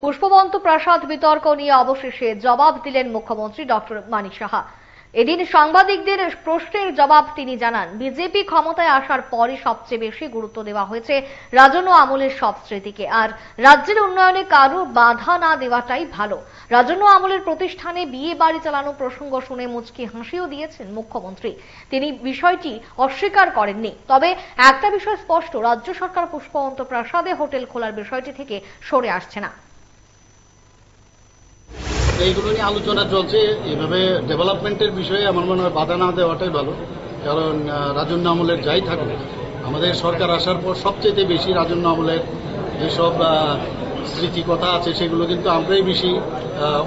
পুষ্পবন্ত প্রাসাদ বিতর্ক নিয়ে অবশেষে জবাব দিলেন মুখ্যমন্ত্রী ডক্টর মানিক সাহা। এদিন সাংবাদিকদের প্রশ্নের জবাব তিনি জানান, বিজেপি ক্ষমতায় আসার পরই সবচেয়ে বেশি গুরুত্ব দেওয়া হয়েছে রাজন্য আমলের সব স্মৃতিকে, আর রাজ্যের উন্নয়নে কারো বাধা না দেওয়াটাই ভালো। রাজন্য আমলের প্রতিষ্ঠানে বিয়ে বাড়ি চালানো প্রসঙ্গ শুনে মুচকি হাসিও দিয়েছেন মুখ্যমন্ত্রী। তিনি বিষয়টি অস্বীকার করেননি। তবে একটা বিষয় স্পষ্ট, রাজ্য সরকার পুষ্পবন্ত প্রাসাদে হোটেল খোলার বিষয়টি থেকে সরে আসছে না। এইগুলো নিয়ে আলোচনা চলছে। এইভাবে ডেভেলপমেন্টের বিষয়ে আমার মনে হয় বাধা না দেওয়াটাই ভালো, কারণ রাজন্য আমলের যাই থাকুক, আমাদের সরকার আসার পর সবচেয়ে বেশি রাজন্য আমলের যেসব স্মৃতিকথা আছে সেগুলো কিন্তু আমরাই বেশি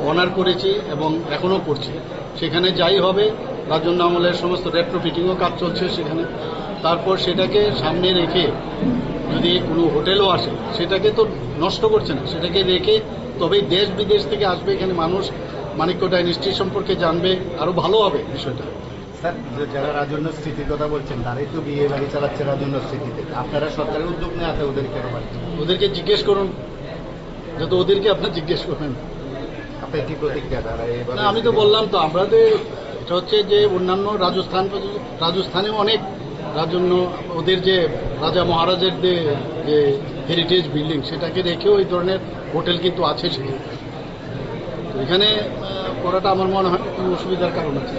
অনার করেছি এবং এখনও করছি। সেখানে যাই হবে, রাজন্য আমলের সমস্ত রেট্রোফিটিংও কাজ চলছে সেখানে। তারপর সেটাকে সামনে রেখে যদি কোনো হোটেলও আসে, সেটাকে তো নষ্ট করছে না, সেটাকে রেখে তবেই দেশ বিদেশ থেকে আসবে এখানে মানুষ, মানিক্য ডাইনেস্টি সম্পর্কে জানবে, আরো ভালো হবে বিষয়টা। স্যার, যারা রাজন্য স্মৃতির কথা বলছেন তারাই তো বিয়ে বাড়ি চালাচ্ছে রাজন্য স্মৃতিতে, আপনারা সরকারের উদ্যোগ নেওয়া আছে ওদেরকে জিজ্ঞেস করুন, যত ওদেরকে আপনার জিজ্ঞেস করবেন। আপনার কি প্রতিক্রিয়া? না, আমি তো বললাম তো, আমাদের এটা হচ্ছে যে অন্যান্য রাজস্থানেও অনেক রাজন্য, ওদের যে রাজা মহারাজের যে হেরিটেজ বিল্ডিং, সেটাকে রেখেও এই ধরনের হোটেল কিন্তু আছে সেখানে। এখানে করাটা আমার মনে হয় কোনো অসুবিধার কারণ আছে।